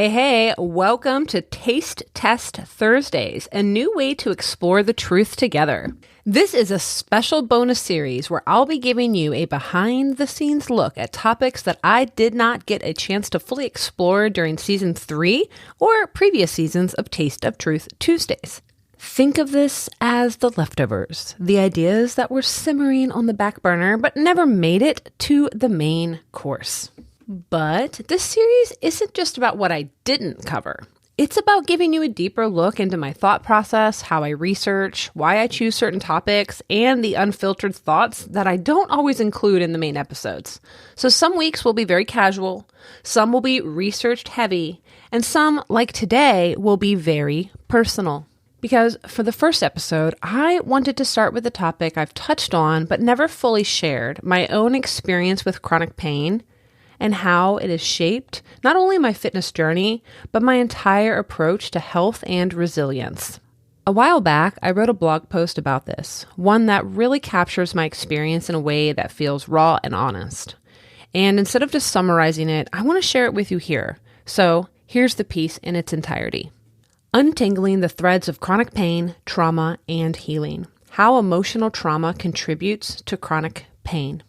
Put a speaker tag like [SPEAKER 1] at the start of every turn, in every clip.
[SPEAKER 1] Hey, welcome to Taste Test Thursdays, a new way to explore the truth together. This is a special bonus series where I'll be giving you a behind-the-scenes look at topics that I did not get a chance to fully explore during Season 3 or previous seasons of Taste of Truth Tuesdays. Think of this as the leftovers, the ideas that were simmering on the back burner but never made it to the main course. But this series isn't just about what I didn't cover. It's about giving you a deeper look into my thought process, how I research, why I choose certain topics, and the unfiltered thoughts that I don't always include in the main episodes. So some weeks will be very casual, some will be researched heavy, and some, like today, will be very personal. Because for the first episode, I wanted to start with a topic I've touched on but never fully shared, my own experience with chronic pain, and how it has shaped not only my fitness journey, but my entire approach to health and resilience. A while back, I wrote a blog post about this, one that really captures my experience in a way that feels raw and honest. And instead of just summarizing it, I want to share it with you here. So here's the piece in its entirety. Untangling the threads of chronic pain, trauma, and healing. How emotional trauma contributes to chronic pain.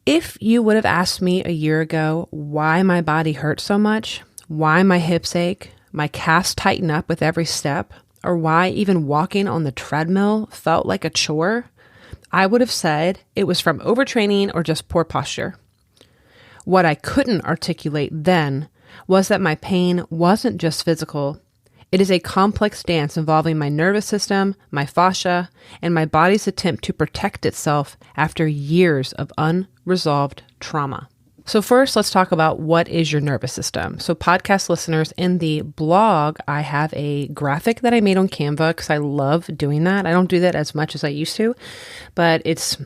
[SPEAKER 1] If you would have asked me a year ago why my body hurts so much, why my hips ache, my calves tighten up with every step, or why even walking on the treadmill felt like a chore, I would have said it was from overtraining or just poor posture. What I couldn't articulate then was that my pain wasn't just physical. It is a complex dance involving my nervous system, my fascia, and my body's attempt to protect itself after years of unresolved trauma. So first, let's talk about what is your nervous system. So podcast listeners, in the blog, I have a graphic that I made on Canva because I love doing that. I don't do that as much as I used to, but it's,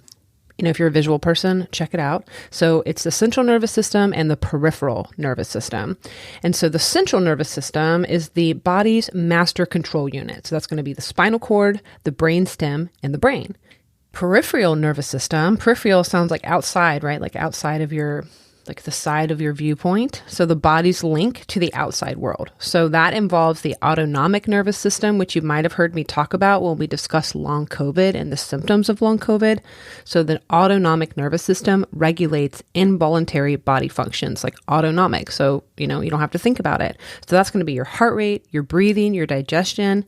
[SPEAKER 1] if you're a visual person, check it out. So it's the central nervous system and the peripheral nervous system. And so the central nervous system is the body's master control unit. So that's going to be the spinal cord, the brain stem, and the brain. Peripheral nervous system, peripheral sounds like outside, right? Like outside of your, like the side of your viewpoint. So the body's link to the outside world. So that involves the autonomic nervous system, which you might have heard me talk about when we discussed long COVID and the symptoms of long COVID. So the autonomic nervous system regulates involuntary body functions like autonomic. So, you don't have to think about it. So that's going to be your heart rate, your breathing, your digestion.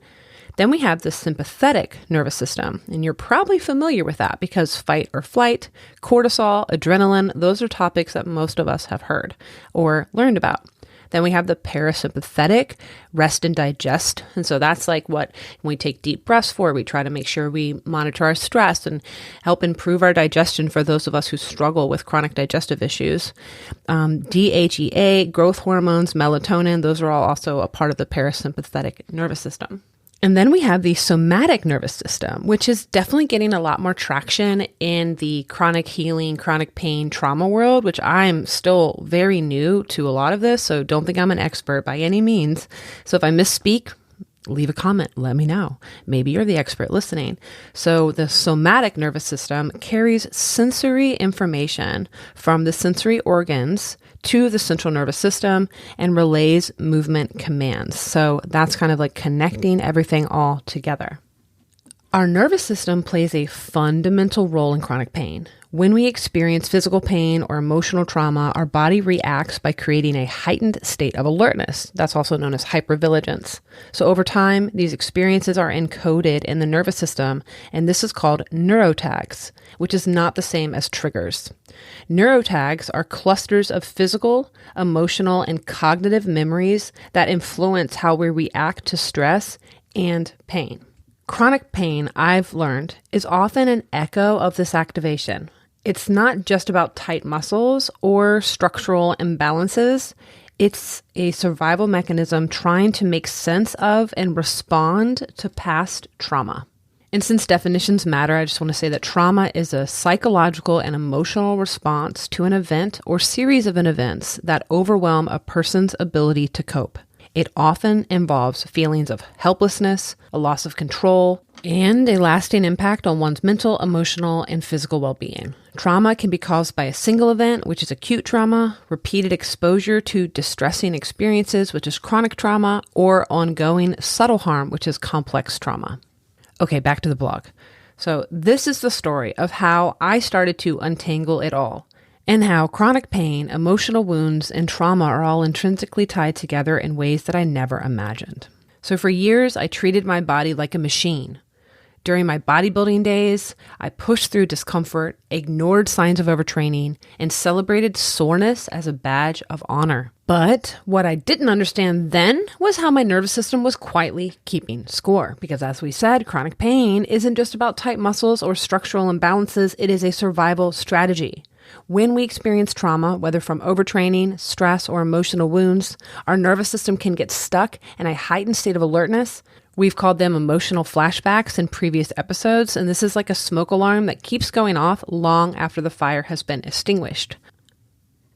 [SPEAKER 1] Then we have the sympathetic nervous system, and you're probably familiar with that because fight or flight, cortisol, adrenaline, those are topics that most of us have heard or learned about. Then we have the parasympathetic, rest and digest. And so that's like what we take deep breaths for. We try to make sure we monitor our stress and help improve our digestion for those of us who struggle with chronic digestive issues. DHEA, growth hormones, melatonin, those are all also a part of the parasympathetic nervous system. And then we have the somatic nervous system, which is definitely getting a lot more traction in the chronic healing, chronic pain, trauma world, which I'm still very new to a lot of this. So don't think I'm an expert by any means. So if I misspeak, leave a comment, let me know. Maybe you're the expert listening. So the somatic nervous system carries sensory information from the sensory organs to the central nervous system and relays movement commands. So that's kind of like connecting everything all together. Our nervous system plays a fundamental role in chronic pain. When we experience physical pain or emotional trauma, our body reacts by creating a heightened state of alertness. That's also known as hypervigilance. So over time, these experiences are encoded in the nervous system, and this is called neurotags, which is not the same as triggers. Neurotags are clusters of physical, emotional, and cognitive memories that influence how we react to stress and pain. Chronic pain, I've learned, is often an echo of this activation. It's not just about tight muscles or structural imbalances. It's a survival mechanism trying to make sense of and respond to past trauma. And since definitions matter, I just want to say that trauma is a psychological and emotional response to an event or series of events that overwhelm a person's ability to cope. It often involves feelings of helplessness, a loss of control, and a lasting impact on one's mental, emotional, and physical well-being. Trauma can be caused by a single event, which is acute trauma, repeated exposure to distressing experiences, which is chronic trauma, or ongoing subtle harm, which is complex trauma. Okay, back to the blog. So this is the story of how I started to untangle it all, and how chronic pain, emotional wounds, and trauma are all intrinsically tied together in ways that I never imagined. So for years, I treated my body like a machine. During my bodybuilding days, I pushed through discomfort, ignored signs of overtraining, and celebrated soreness as a badge of honor. But what I didn't understand then was how my nervous system was quietly keeping score. Because as we said, chronic pain isn't just about tight muscles or structural imbalances, it is a survival strategy. When we experience trauma, whether from overtraining, stress, or emotional wounds, our nervous system can get stuck in a heightened state of alertness. We've called them emotional flashbacks in previous episodes, and this is like a smoke alarm that keeps going off long after the fire has been extinguished.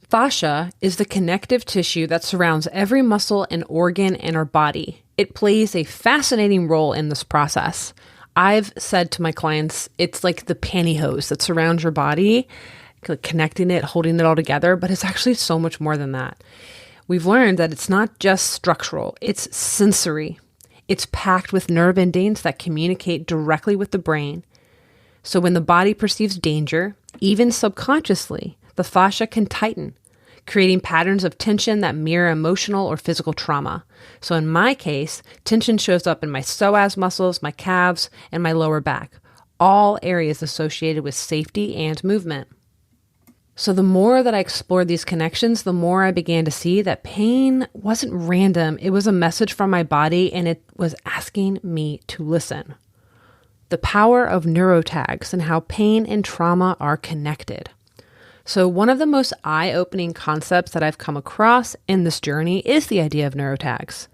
[SPEAKER 1] Fascia is the connective tissue that surrounds every muscle and organ in our body. It plays a fascinating role in this process. I've said to my clients, it's like the pantyhose that surrounds your body, connecting it, holding it all together, but it's actually so much more than that. We've learned that it's not just structural, it's sensory. It's packed with nerve endings that communicate directly with the brain. So when the body perceives danger, even subconsciously, the fascia can tighten, creating patterns of tension that mirror emotional or physical trauma. So in my case, tension shows up in my psoas muscles, my calves, and my lower back, all areas associated with safety and movement. So the more that I explored these connections, the more I began to see that pain wasn't random. It was a message from my body, and it was asking me to listen. The power of neurotags and how pain and trauma are connected. So one of the most eye-opening concepts that I've come across in this journey is the idea of neurotags.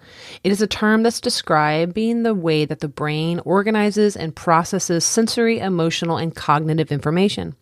[SPEAKER 1] It is a term that's describing the way that the brain organizes and processes sensory, emotional, and cognitive information.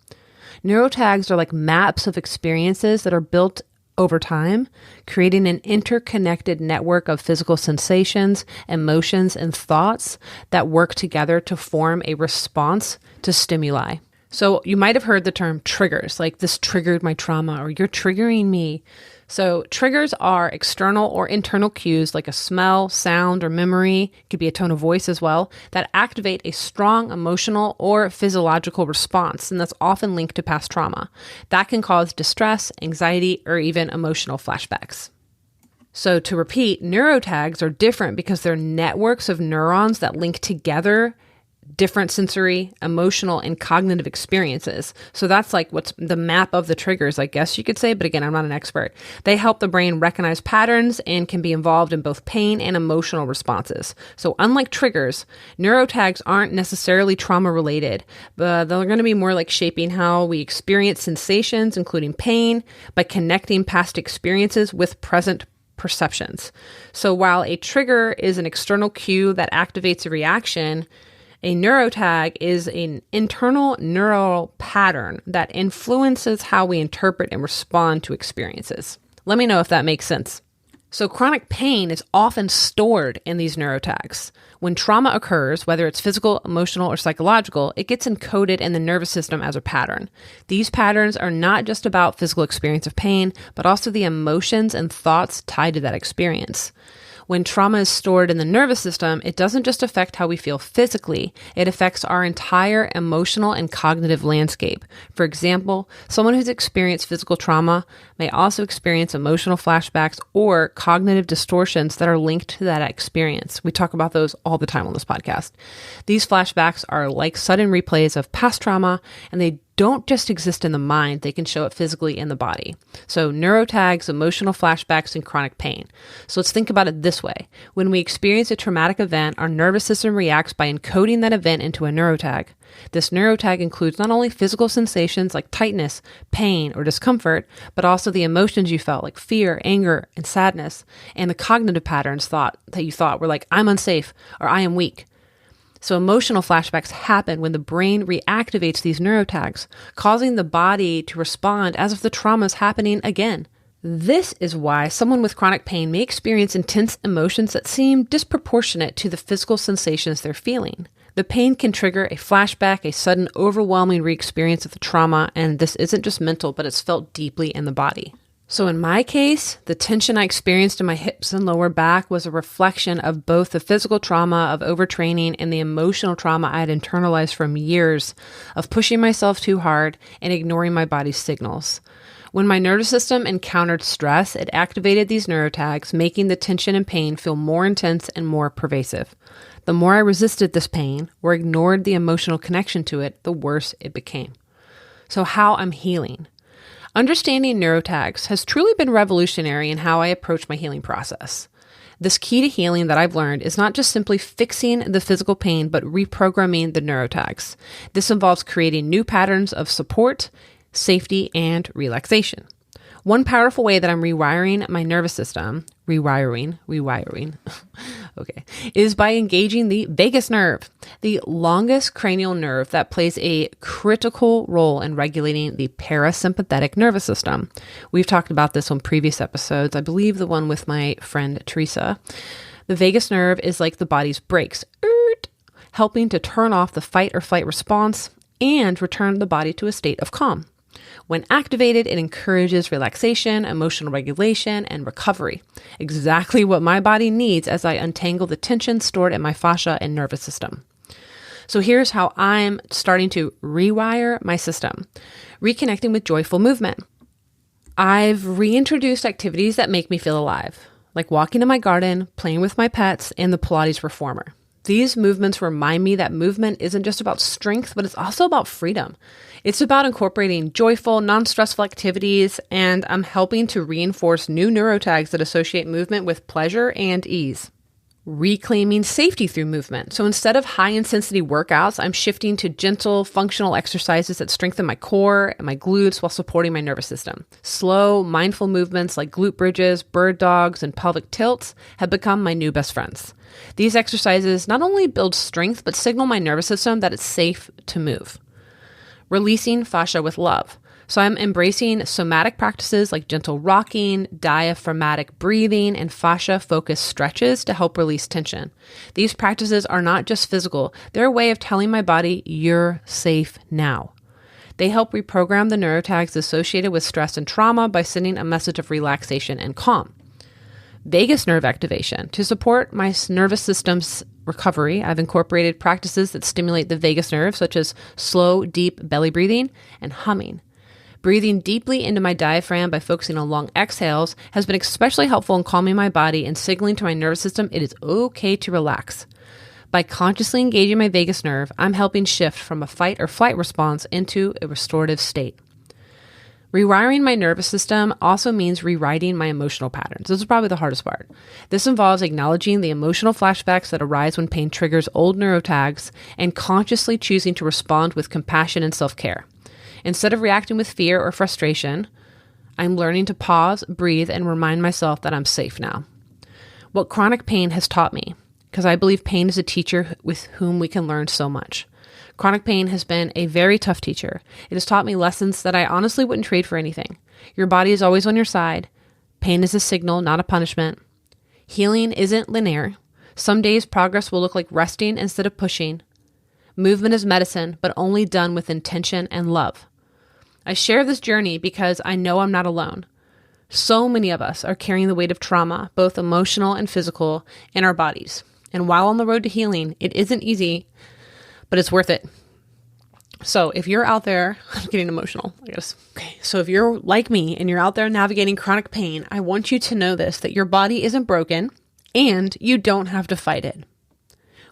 [SPEAKER 1] Neurotags are like maps of experiences that are built over time, creating an interconnected network of physical sensations, emotions, and thoughts that work together to form a response to stimuli. So you might have heard the term triggers, like this triggered my trauma or you're triggering me. So triggers are external or internal cues like a smell, sound, or memory, it could be a tone of voice as well, that activate a strong emotional or physiological response, and that's often linked to past trauma. That can cause distress, anxiety, or even emotional flashbacks. So to repeat, neurotags are different because they're networks of neurons that link together different sensory, emotional, and cognitive experiences. So that's like what's the map of the triggers, I guess you could say, but again, I'm not an expert. They help the brain recognize patterns and can be involved in both pain and emotional responses. So unlike triggers, neurotags aren't necessarily trauma related, but they're going to be more like shaping how we experience sensations, including pain, by connecting past experiences with present perceptions. So while a trigger is an external cue that activates a reaction, a neurotag is an internal neural pattern that influences how we interpret and respond to experiences. Let me know if that makes sense. So chronic pain is often stored in these neurotags. When trauma occurs, whether it's physical, emotional, or psychological, it gets encoded in the nervous system as a pattern. These patterns are not just about physical experience of pain, but also the emotions and thoughts tied to that experience. When trauma is stored in the nervous system, it doesn't just affect how we feel physically, it affects our entire emotional and cognitive landscape. For example, someone who's experienced physical trauma may also experience emotional flashbacks or cognitive distortions that are linked to that experience. We talk about those all the time on this podcast. These flashbacks are like sudden replays of past trauma, and they don't just exist in the mind, they can show up physically in the body. So neurotags, emotional flashbacks, and chronic pain. So let's think about it this way. When we experience a traumatic event, our nervous system reacts by encoding that event into a neurotag. This neurotag includes not only physical sensations like tightness, pain, or discomfort, but also the emotions you felt like fear, anger, and sadness, and the cognitive patterns that you thought were like, I'm unsafe, or I am weak. So emotional flashbacks happen when the brain reactivates these neurotags, causing the body to respond as if the trauma is happening again. This is why someone with chronic pain may experience intense emotions that seem disproportionate to the physical sensations they're feeling. The pain can trigger a flashback, a sudden overwhelming re-experience of the trauma, and this isn't just mental, but it's felt deeply in the body. So in my case, the tension I experienced in my hips and lower back was a reflection of both the physical trauma of overtraining and the emotional trauma I had internalized from years of pushing myself too hard and ignoring my body's signals. When my nervous system encountered stress, it activated these neurotags, making the tension and pain feel more intense and more pervasive. The more I resisted this pain or ignored the emotional connection to it, the worse it became. So how I'm healing. Understanding neurotags has truly been revolutionary in how I approach my healing process. This key to healing that I've learned is not just simply fixing the physical pain, but reprogramming the neurotags. This involves creating new patterns of support, safety, and relaxation. One powerful way that I'm rewiring my nervous system, okay, is by engaging the vagus nerve, the longest cranial nerve that plays a critical role in regulating the parasympathetic nervous system. We've talked about this on previous episodes, I believe the one with my friend Teresa. The vagus nerve is like the body's brakes, helping to turn off the fight or flight response and return the body to a state of calm. When activated, it encourages relaxation, emotional regulation, and recovery. Exactly what my body needs as I untangle the tension stored in my fascia and nervous system. So here's how I'm starting to rewire my system. Reconnecting with joyful movement. I've reintroduced activities that make me feel alive, like walking in my garden, playing with my pets, and the Pilates reformer. These movements remind me that movement isn't just about strength, but it's also about freedom. It's about incorporating joyful, non-stressful activities, and I'm helping to reinforce new neurotags that associate movement with pleasure and ease. Reclaiming safety through movement. So instead of high-intensity workouts, I'm shifting to gentle, functional exercises that strengthen my core and my glutes while supporting my nervous system. Slow, mindful movements like glute bridges, bird dogs, and pelvic tilts have become my new best friends. These exercises not only build strength, but signal my nervous system that it's safe to move. Releasing fascia with love. So I'm embracing somatic practices like gentle rocking, diaphragmatic breathing, and fascia-focused stretches to help release tension. These practices are not just physical, they're a way of telling my body, you're safe now. They help reprogram the neurotags associated with stress and trauma by sending a message of relaxation and calm. Vagus nerve activation. To support my nervous system's recovery, I've incorporated practices that stimulate the vagus nerve, such as slow, deep belly breathing and humming. Breathing deeply into my diaphragm by focusing on long exhales has been especially helpful in calming my body and signaling to my nervous system it is okay to relax. By consciously engaging my vagus nerve, I'm helping shift from a fight or flight response into a restorative state. Rewiring my nervous system also means rewriting my emotional patterns. This is probably the hardest part. This involves acknowledging the emotional flashbacks that arise when pain triggers old neurotags and consciously choosing to respond with compassion and self-care. Instead of reacting with fear or frustration, I'm learning to pause, breathe, and remind myself that I'm safe now. What chronic pain has taught me, because I believe pain is a teacher with whom we can learn so much. Chronic pain has been a very tough teacher. It has taught me lessons that I honestly wouldn't trade for anything. Your body is always on your side. Pain is a signal, not a punishment. Healing isn't linear. Some days progress will look like resting instead of pushing. Movement is medicine, but only done with intention and love. I share this journey because I know I'm not alone. So many of us are carrying the weight of trauma, both emotional and physical, in our bodies. And while on the road to healing, it isn't easy, but it's worth it. So if you're out there, I'm getting emotional, I guess. Okay, so if you're like me and you're out there navigating chronic pain, I want you to know this, that your body isn't broken and you don't have to fight it.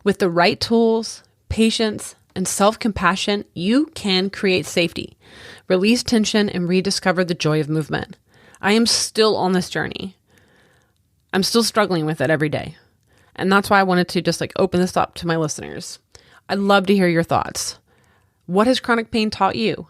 [SPEAKER 1] With the right tools, patience, and self-compassion, you can create safety, release tension, and rediscover the joy of movement. I am still on this journey. I'm still struggling with it every day. And that's why I wanted to just open this up to my listeners. I'd love to hear your thoughts. What has chronic pain taught you?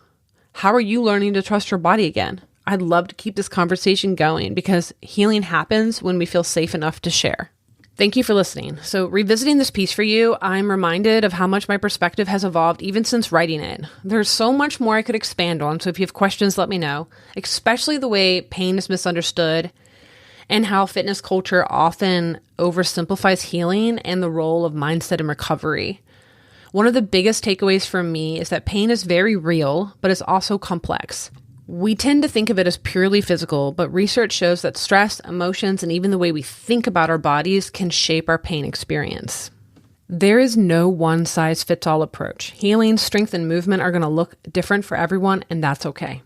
[SPEAKER 1] How are you learning to trust your body again? I'd love to keep this conversation going because healing happens when we feel safe enough to share. Thank you for listening. So, revisiting this piece for you, I'm reminded of how much my perspective has evolved even since writing it. There's so much more I could expand on, so if you have questions, let me know, especially the way pain is misunderstood and how fitness culture often oversimplifies healing and the role of mindset and recovery. One of the biggest takeaways for me is that pain is very real, but it's also complex. We tend to think of it as purely physical, but research shows that stress, emotions, and even the way we think about our bodies can shape our pain experience. There is no one-size-fits-all approach. Healing, strength, and movement are going to look different for everyone, and that's okay.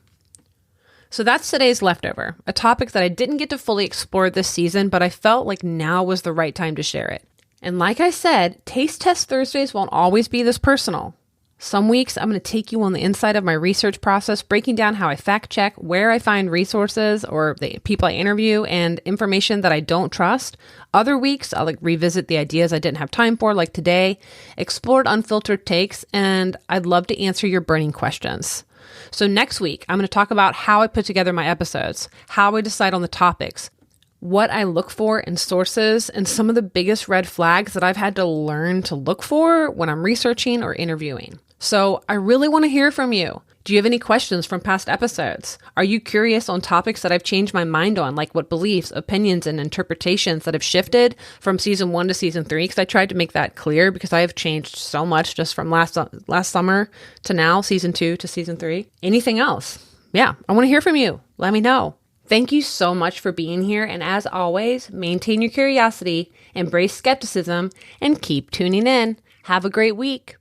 [SPEAKER 1] So that's today's leftover, a topic that I didn't get to fully explore this season, but I felt like now was the right time to share it. And like I said, Taste Test Thursdays won't always be this personal. Some weeks, I'm going to take you on the inside of my research process, breaking down how I fact check, where I find resources or the people I interview, and information that I don't trust. Other weeks, I'll revisit the ideas I didn't have time for, like today, explored unfiltered takes, and I'd love to answer your burning questions. So next week, I'm going to talk about how I put together my episodes, how I decide on the topics, what I look for in sources, and some of the biggest red flags that I've had to learn to look for when I'm researching or interviewing. So I really want to hear from you. Do you have any questions from past episodes? Are you curious on topics that I've changed my mind on, like what beliefs, opinions, and interpretations that have shifted from season 1 to season 3? Because I tried to make that clear because I have changed so much just from last summer to now, season 2 to season 3. Anything else? Yeah, I want to hear from you. Let me know. Thank you so much for being here. And as always, maintain your curiosity, embrace skepticism, and keep tuning in. Have a great week.